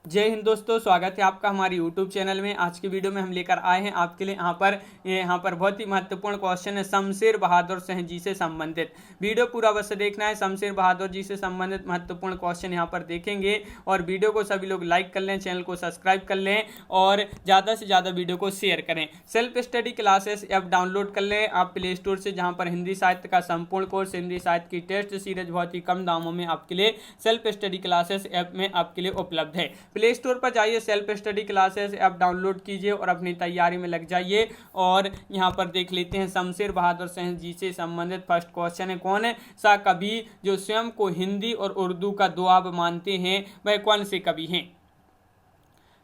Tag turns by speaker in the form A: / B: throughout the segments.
A: जय हिंद दोस्तों, स्वागत है आपका हमारे YouTube चैनल में। आज की वीडियो में हम लेकर आए हैं आपके लिए यहाँ पर बहुत ही महत्वपूर्ण क्वेश्चन है शमशेर बहादुर शाह जी से संबंधित। वीडियो पूरा अवश्य देखना है। शमशेर बहादुर जी से संबंधित महत्वपूर्ण क्वेश्चन यहाँ पर देखेंगे और वीडियो को सभी लोग लाइक कर लें, चैनल को सब्सक्राइब कर लें और ज़्यादा से ज़्यादा वीडियो को शेयर करें। Self study classes app download कर लें आप प्ले स्टोर से, जहाँ पर हिंदी साहित्य का संपूर्ण कोर्स, हिंदी साहित्य की टेस्ट सीरीज बहुत ही कम दामों में आपके लिए सेल्फ स्टडी क्लासेस ऐप में आपके लिए उपलब्ध है। प्ले स्टोर पर जाइए, self study classes app download कीजिए और अपनी तैयारी में लग जाइए। और यहाँ पर देख लेते हैं शमशेर बहादुर शाह जी से संबंधित फर्स्ट क्वेश्चन है, कौन सा कवि जो स्वयं को हिंदी और उर्दू का दुआब मानते हैं, वह कौन से कवि हैं।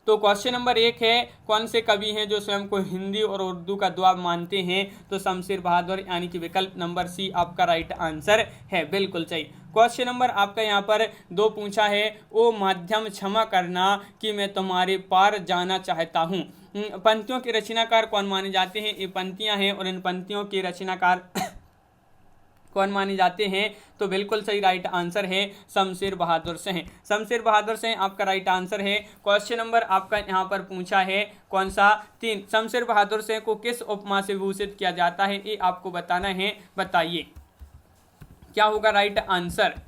A: तो क्वेश्चन नंबर 1 है, कौन से कवि हैं जो स्वयं को हिंदी और उर्दू का दुआब मानते हैं। तो शमशेर बहादुर, यानी कि विकल्प नंबर सी आपका राइट आंसर है, बिल्कुल सही। क्वेश्चन नंबर आपका यहाँ पर 2 पूछा है, ओ माध्यम क्षमा करना कि मैं तुम्हारे पार जाना चाहता हूँ। पंक्तियों के रचनाकार कौन माने जाते हैं। ये पंक्तियाँ हैं और इन पंक्तियों के रचनाकार कौन माने जाते हैं। तो बिल्कुल सही राइट आंसर है शमशेर बहादुर शाह। शमशेर बहादुर शाह आपका राइट आंसर है। क्वेश्चन नंबर आपका यहाँ पर पूछा है, कौन सा 3, शमशेर बहादुर शाह को किस उपमा से भूषित किया जाता है, ये आपको बताना है। बताइए क्या होगा राइट आंसर।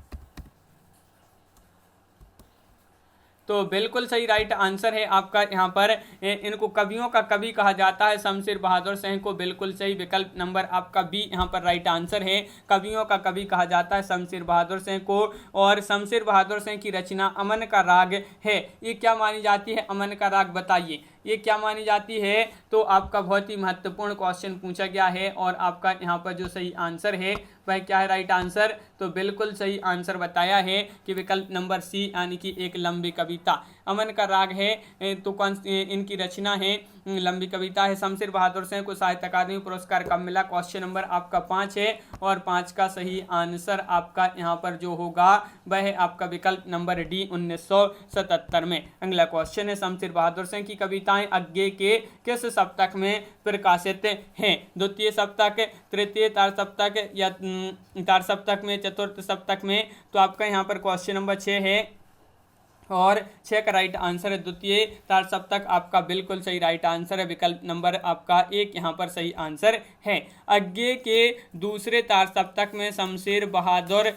A: तो बिल्कुल सही राइट आंसर है आपका यहाँ पर। इनको कवियों का कवि कहा जाता है शमशेर बहादुर शाह को, बिल्कुल सही। विकल्प नंबर आपका बी यहाँ पर राइट आंसर है। कवियों का कवि कहा जाता है शमशेर बहादुर शाह को। और शमशेर बहादुर शाह की रचना अमन का राग है, ये क्या मानी जाती है। अमन का राग बताइए ये क्या मानी जाती है। तो आपका बहुत ही महत्वपूर्ण क्वेश्चन पूछा गया है और आपका यहाँ पर जो सही आंसर है वह क्या है राइट आंसर। तो बिल्कुल सही आंसर बताया है कि विकल्प नंबर सी, यानी कि एक लंबी कविता अमन का राग है। तो कौन इनकी रचना है, लंबी कविता है। शमशेर बहादुर शाह को साहित्य अकादमी पुरस्कार कब मिला। क्वेश्चन नंबर आपका 5 है और 5 का सही आंसर आपका यहाँ पर जो होगा वह है आपका विकल्प नंबर डी 1977 में। अगला क्वेश्चन है, शमशेर बहादुर शाह की कविताएं आगे के किस सप्तक में प्रकाशित हैं। द्वितीय सप्तक, तृतीय तार सप्तक या तार सप्तक में, चतुर्थ सप्तक में। तो आपका यहाँ पर क्वेश्चन नंबर 6 है और 6 का राइट आंसर है द्वितीय तार सप्तक आपका बिल्कुल सही राइट आंसर है। विकल्प नंबर आपका 1 यहाँ पर सही आंसर है। आगे के दूसरे तार सप्तक में शमशेर बहादुर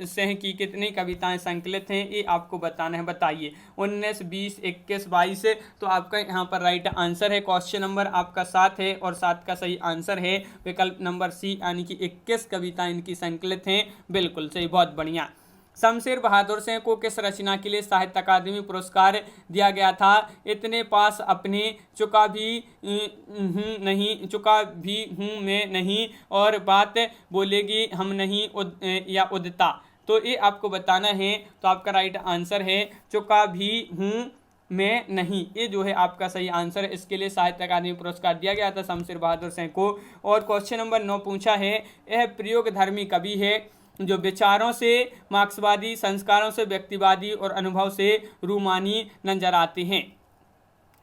A: शाह की कितनी कविताएं संकलित हैं, ये आपको बताना है। बताइए 19, 20, 21, 22। तो आपका यहाँ पर राइट आंसर है। क्वेश्चन नंबर आपका 7 है और 7 का सही आंसर है विकल्प नंबर सी, यानी कि 21 कविताएं इनकी संकलित हैं, बिल्कुल सही, बहुत बढ़िया। शमशेर बहादुर शाह को किस रचना के लिए साहित्य अकादमी पुरस्कार दिया गया था। इतने पास अपने चुका भी हूँ मैं नहीं और बात बोलेगी हम नहीं या उदिता। तो ये आपको बताना है। तो आपका राइट आंसर है चुका भी हूँ मैं नहीं, ये जो है आपका सही आंसर है। इसके लिए साहित्य अकादमी पुरस्कार दिया गया था शमशेर बहादुर शाह को। और क्वेश्चन नंबर 9 पूछा है, यह प्रयोगधर्मी कवि है जो विचारों से मार्क्सवादी, संस्कारों से व्यक्तिवादी और अनुभव से रूमानी नजर आते हैं,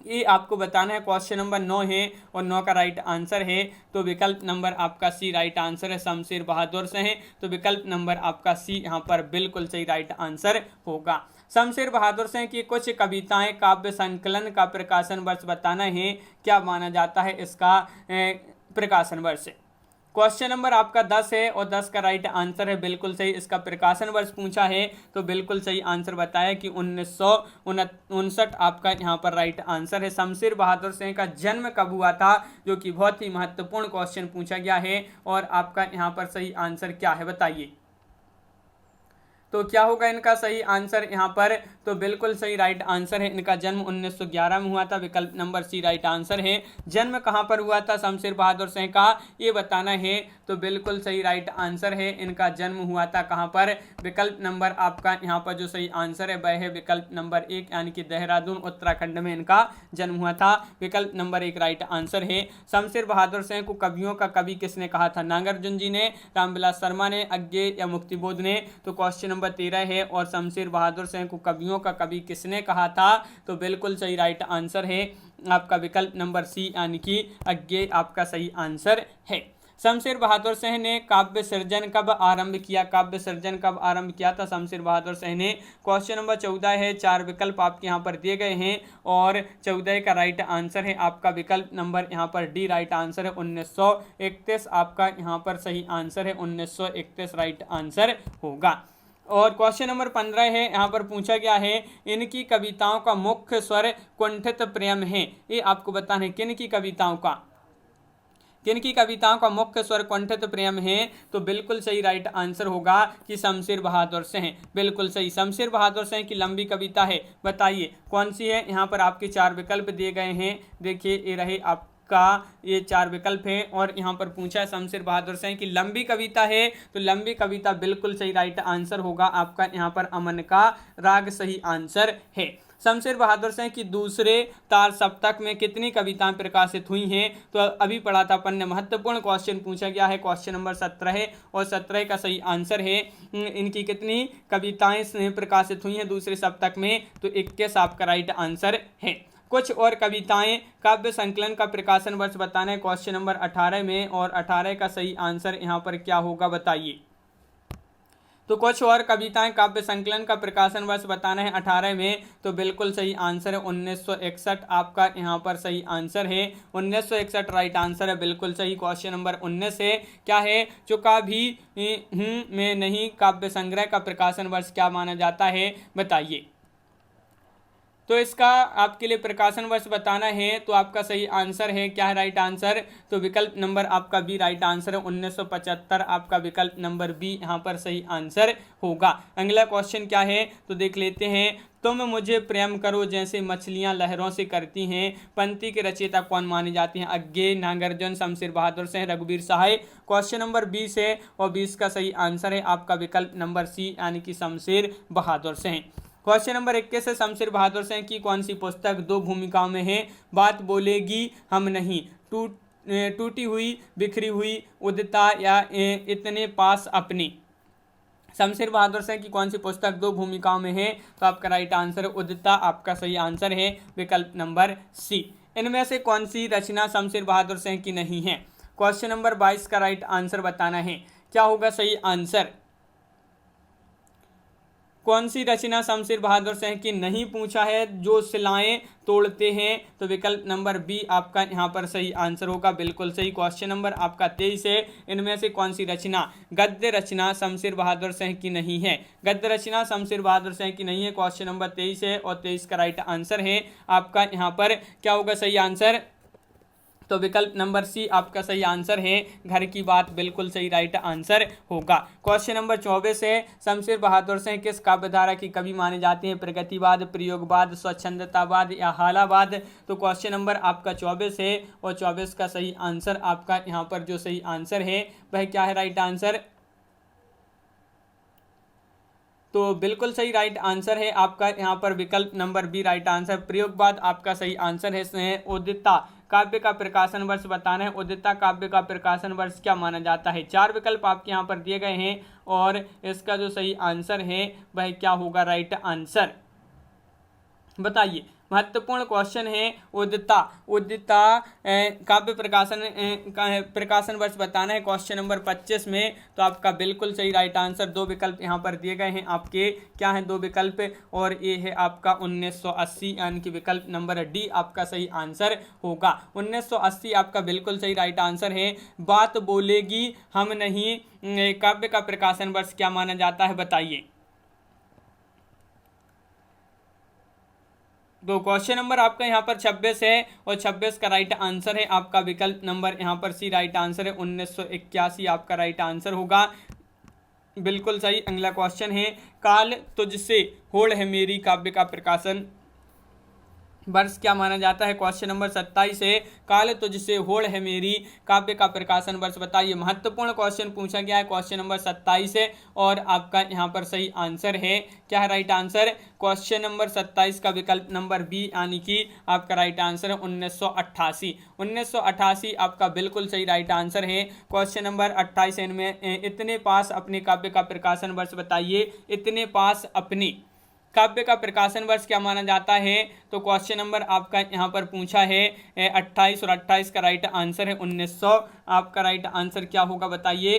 A: ये आपको बताना है। क्वेश्चन नंबर 9 है और 9 का राइट आंसर है। तो विकल्प नंबर आपका सी राइट आंसर है, शमशेर बहादुर शाह। तो विकल्प नंबर आपका सी यहाँ पर बिल्कुल सही राइट आंसर होगा। शमशेर बहादुर शाह की कुछ कविताएं काव्य संकलन का प्रकाशन वर्ष बताना है, क्या माना जाता है इसका प्रकाशन वर्ष। क्वेश्चन नंबर आपका 10 है और 10 का राइट आंसर है, बिल्कुल सही। इसका प्रकाशन वर्ष पूछा है तो बिल्कुल सही आंसर बताया कि 1959 आपका यहाँ पर राइट आंसर है। शमशेर बहादुर शाह का जन्म कब हुआ था, जो कि बहुत ही महत्वपूर्ण क्वेश्चन पूछा गया है। और आपका यहाँ पर सही आंसर क्या है बताइए। तो क्या होगा इनका सही आंसर यहाँ पर। तो बिल्कुल सही राइट आंसर है, इनका जन्म 1911 में हुआ था। विकल्प नंबर सी राइट आंसर है। जन्म कहाँ पर हुआ था शमशेर बहादुर शाह का, ये बताना है। तो बिल्कुल सही राइट आंसर है, इनका जन्म हुआ था कहाँ पर। विकल्प नंबर आपका यहाँ पर जो सही आंसर है वह है विकल्प नंबर 1, यानी कि देहरादून उत्तराखंड में इनका जन्म हुआ था। विकल्प नंबर 1 राइट आंसर है। शमशेर बहादुर शाह को कवियों का कवि किसने कहा था। नागार्जुन जी ने, रामविलास शर्मा ने, अज्ञे या मुक्तिबोध ने। तो क्वेश्चन नंबर 13 है और शमशेर बहादुर शाह को कवियों का कवि किसने कहा था। तो बिल्कुल सही राइट आंसर है आपका विकल्प नंबर सी, यानी कि अज्ञे आपका सही आंसर है। शमशेर बहादुर शाह ने काव्य सृजन कब आरंभ किया? काव्य सृजन कब आरंभ किया था शमशेर बहादुर शाह ने? क्वेश्चन नंबर 14 है। 4 विकल्प आपके यहाँ पर दिए गए हैं और 14 का राइट आंसर है आपका विकल्प नंबर यहाँ पर डी राइट आंसर है 1931 आपका यहाँ पर सही आंसर है 1931 राइट आंसर होगा। और क्वेश्चन नंबर 15 है, यहाँ पर पूछा गया है इनकी कविताओं का मुख्य स्वर कुंठित प्रेम है। ये आपको बताना है किन की कविताओं का मुख्य स्वर कुंठित प्रेम है। तो बिल्कुल सही राइट आंसर होगा कि शमशेर बहादुर शाह। बिल्कुल सही, शमशेर बहादुर शाह की लंबी कविता है, बताइए कौन सी है? यहाँ पर आपके 4 विकल्प दिए गए हैं, देखिए ये रहे आपका ये 4 विकल्प है और यहाँ पर पूछा है शमशेर बहादुर शाह की लंबी कविता है, तो लंबी कविता बिल्कुल सही राइट आंसर होगा आपका यहाँ पर अमन का राग सही आंसर है। शमशेर बहादुर शाह की दूसरे तार सप्तक में कितनी कविताएं प्रकाशित हुई हैं? तो अभी पढ़ा था अपन ने, महत्वपूर्ण क्वेश्चन पूछा गया है, क्वेश्चन नंबर 17 है और 17 का सही आंसर है इनकी कितनी कविताएं प्रकाशित हुई हैं दूसरे सप्तक में? तो 21 आपका राइट आंसर है। कुछ और कविताएं काव्य संकलन का प्रकाशन वर्ष बताना है क्वेश्चन नंबर 18 में और 18 का सही आंसर यहाँ पर क्या होगा बताइए? तो कुछ और कविताएं काव्य संकलन का प्रकाशन वर्ष बताना है 18 में, तो बिल्कुल सही आंसर है 1961 आपका यहाँ पर सही आंसर है 1961 राइट आंसर है, बिल्कुल सही। क्वेश्चन नंबर 19 है, क्या है? चुका भी हूँ मैं नहीं काव्य संग्रह का प्रकाशन वर्ष क्या माना जाता है बताइए? तो इसका आपके लिए प्रकाशन वर्ष बताना है, तो आपका सही आंसर है क्या है राइट आंसर? तो विकल्प नंबर आपका बी राइट आंसर है 1975 आपका विकल्प नंबर बी यहाँ पर सही आंसर होगा। अगला क्वेश्चन क्या है तो देख लेते हैं। तुम मुझे प्रेम करो जैसे मछलियां लहरों से करती हैं, पंक्ति के रचयिता कौन माने जाते हैं? अज्ञे, नागार्जुन, शमशेर बहादुर शाह, रघुवीर सहाय। क्वेश्चन नंबर 20 है और 20 का सही आंसर है आपका विकल्प नंबर सी यानी कि शमशेर बहादुर शाह। क्वेश्चन नंबर 21 है, शमशेर बहादुर शाह की कौन सी पुस्तक 2 भूमिकाओं में है? बात बोलेगी हम नहीं, टूटी हुई, बिखरी हुई, उदिता या इतने पास अपनी। शमशेर बहादुर शाह की कौन सी पुस्तक 2 भूमिकाओं में है? तो आपका राइट आंसर है उदिता, आपका सही आंसर है विकल्प नंबर सी। इनमें से कौन सी रचना शमशेर बहादुर शाह की नहीं है? क्वेश्चन नंबर 22 का राइट आंसर बताना है, क्या होगा सही आंसर? कौन सी रचना शमशेर बहादुर शाह की नहीं पूछा है? जो सिलाएं तोड़ते हैं, तो विकल्प नंबर बी आपका यहाँ पर सही आंसर होगा, बिल्कुल सही। क्वेश्चन नंबर आपका 23 है, इनमें से कौन सी रचना गद्य रचना शमशेर बहादुर शाह की नहीं है? गद्य रचना शमशेर बहादुर शाह की नहीं है, क्वेश्चन नंबर 23 है और 23 का राइट आंसर है आपका यहाँ पर क्या होगा सही आंसर? तो विकल्प नंबर सी आपका सही आंसर है, घर की बात, बिल्कुल सही राइट आंसर होगा। क्वेश्चन नंबर 24 है, शमशेर बहादुर शाह किस काव्यधारा की कवि माने जाते हैं? प्रगतिवाद, प्रयोगवाद, स्वच्छंदतावाद या हालावाद। तो क्वेश्चन नंबर आपका 24 है और 24 का सही आंसर आपका यहाँ पर जो सही आंसर है वह क्या है राइट आंसर? तो बिल्कुल सही राइट आंसर है आपका यहाँ पर विकल्प नंबर बी राइट आंसर, प्रयोगवाद आपका सही आंसर है। उदिता काव्य का प्रकाशन वर्ष बताना है, उदिता काव्य का प्रकाशन वर्ष क्या माना जाता है? 4 विकल्प आपके यहाँ पर दिए गए हैं और इसका जो सही आंसर है वह क्या होगा राइट आंसर बताइए? महत्वपूर्ण क्वेश्चन है। उदिता काव्य प्रकाशन वर्ष बताना है क्वेश्चन नंबर 25 में, तो आपका बिल्कुल सही राइट आंसर 2 विकल्प यहाँ पर दिए गए हैं आपके, क्या है 2 विकल्प और ये है आपका 1980 यानी कि विकल्प नंबर डी आपका सही आंसर होगा। 1980 आपका बिल्कुल सही राइट आंसर है। बात बोलेगी हम नहीं काव्य का प्रकाशन वर्ष क्या माना जाता है बताइए? तो क्वेश्चन नंबर आपका यहाँ पर 26 है और 26 का राइट आंसर है आपका विकल्प नंबर यहाँ पर सी राइट आंसर है 1981 आपका राइट आंसर होगा, बिल्कुल सही। अगला क्वेश्चन है, काल तुझसे होड़ है मेरी काव्य का प्रकाशन वर्ष क्या माना जाता है? क्वेश्चन नंबर 27 है, काल तुझसे होड़ है मेरी काव्य का प्रकाशन वर्ष बताइए। महत्वपूर्ण क्वेश्चन पूछा गया है, क्वेश्चन नंबर 27 है और आपका यहाँ पर सही आंसर है क्या है राइट आंसर? क्वेश्चन नंबर 27 का विकल्प नंबर बी यानी कि आपका राइट आंसर है 1988। 1988 आपका बिल्कुल सही राइट आंसर है। क्वेश्चन नंबर 28 इनमें इतने पास अपने काव्य का प्रकाशन वर्ष बताइए। इतने पास अपनी काव्य का प्रकाशन वर्ष क्या माना जाता है? तो क्वेश्चन नंबर आपका यहाँ पर पूछा है 28 और 28 का राइट आंसर है 1900। आपका राइट आंसर क्या होगा बताइए?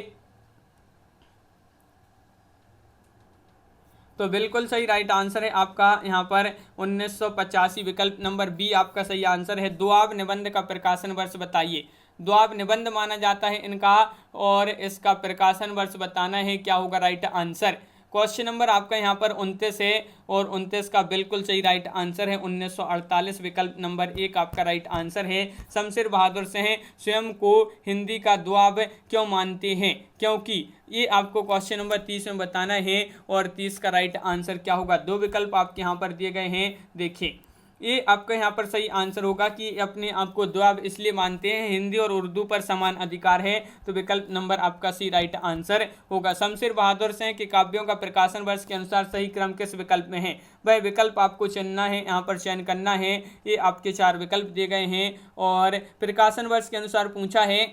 A: तो बिल्कुल सही राइट आंसर है आपका यहाँ पर 1985। विकल्प नंबर बी आपका सही आंसर है। द्वाब निबंध का प्रकाशन वर्ष बताइए। द्वाब निबंध माना जाता है इनका, और इसका प्रकाशन वर्ष बताना है। क्या होगा राइट आंसर? क्वेश्चन नंबर आपका यहाँ पर 29 है, और 29 का बिल्कुल सही राइट आंसर है 1948। विकल्प नंबर एक आपका राइट आंसर है। शमशेर बहादुर सिंह स्वयं को हिंदी का द्वाब क्यों मानते हैं? क्योंकि ये आपको क्वेश्चन नंबर 30 में बताना है, और 30 का राइट आंसर क्या होगा? दो विकल्प आपके यहाँ पर दिए गए हैं, देखिए। ये आपका यहाँ पर सही आंसर होगा कि अपने आप को द्वाब इसलिए मानते हैं, हिंदी और उर्दू पर समान अधिकार है। तो विकल्प नंबर आपका सी राइट आंसर होगा। शमशेर बहादुर सिंह के काव्यों का प्रकाशन वर्ष के अनुसार सही क्रम किस विकल्प में है? वह विकल्प आपको चुनना है, यहाँ पर चयन करना है। ये आपके 4 विकल्प दिए गए हैं, और प्रकाशन वर्ष के अनुसार पूछा है,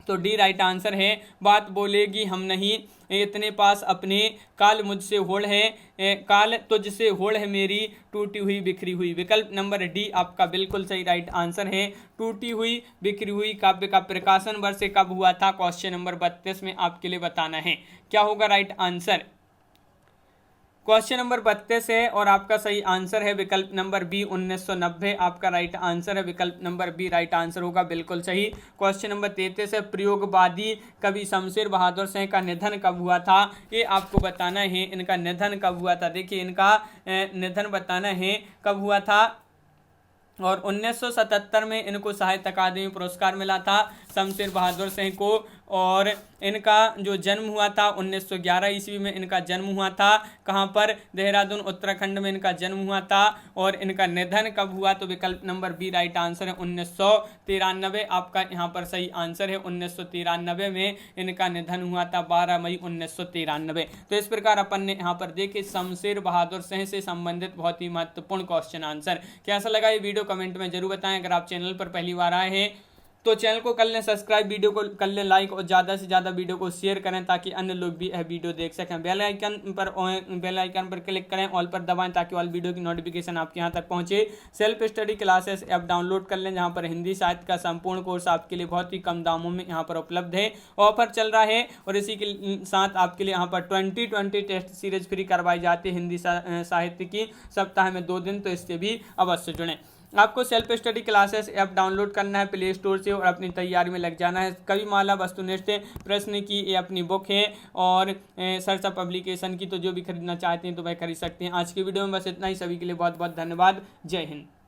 A: तो डी राइट आंसर है। बात बोलेगी हम नहीं, इतने पास अपने, काल मुझसे होड़ है, काल तुझसे होड़ है मेरी, टूटी हुई बिखरी हुई। विकल्प नंबर डी आपका बिल्कुल सही राइट आंसर है। टूटी हुई बिखरी हुई काव्य का प्रकाशन वर्ष कब हुआ था? क्वेश्चन नंबर 32 में आपके लिए बताना है। क्या होगा राइट आंसर? क्वेश्चन नंबर 32 है, और आपका सही आंसर है विकल्प नंबर बी 1990। आपका राइट आंसर है विकल्प नंबर बी राइट आंसर होगा, बिल्कुल सही। क्वेश्चन नंबर 33 है, प्रयोगवादी कवि शमशेर बहादुर सिंह का निधन कब हुआ था? ये आपको बताना है, इनका निधन कब हुआ था। देखिए, इनका निधन बताना है कब हुआ था, और 1977 में इनको साहित्य अकादमी पुरस्कार मिला था शमशेर बहादुर सिंह को। और इनका जो जन्म हुआ था 1911 ईस्वी में इनका जन्म हुआ था। कहाँ पर? देहरादून उत्तराखंड में इनका जन्म हुआ था। और इनका निधन कब हुआ? तो विकल्प नंबर बी राइट आंसर है 1993। आपका यहाँ पर सही आंसर है 1993 में इनका निधन हुआ था, 12 मई 1993। तो इस प्रकार अपन ने यहाँ पर देखे शमशेर बहादुर सिंह से संबंधित बहुत ही महत्वपूर्ण क्वेश्चन आंसर। कैसा लगा ये वीडियो कमेंट में जरूर बताएं। अगर आप चैनल पर पहली बार आए हैं तो चैनल को कर लें सब्सक्राइब, वीडियो को कर लें लाइक, और ज़्यादा से ज़्यादा वीडियो को शेयर करें ताकि अन्य लोग भी यह वीडियो देख सकें। बेल आइकन पर क्लिक करें, ऑल पर दबाएं ताकि ऑल वीडियो की नोटिफिकेशन आपके यहाँ तक पहुँचे। Self study classes app download कर लें, जहाँ पर हिंदी साहित्य का संपूर्ण कोर्स आपके लिए बहुत ही कम दामों में यहाँ पर उपलब्ध है। ऑफर चल रहा है, और इसी के साथ आपके लिए यहाँ पर 2020 टेस्ट सीरीज फ्री करवाई जाती है हिंदी साहित्य की, सप्ताह में 2 दिन। तो इससे भी अवश्य जुड़ें। आपको self study classes app download करना है प्ले स्टोर से, और अपनी तैयारी में लग जाना है। कविमाला वस्तुनिष्ठ प्रश्न की ये अपनी बुक है, और सरसा पब्लिकेशन की। तो जो भी खरीदना चाहते हैं तो वह खरीद सकते हैं। आज की वीडियो में बस इतना ही। सभी के लिए बहुत बहुत धन्यवाद। जय हिंद।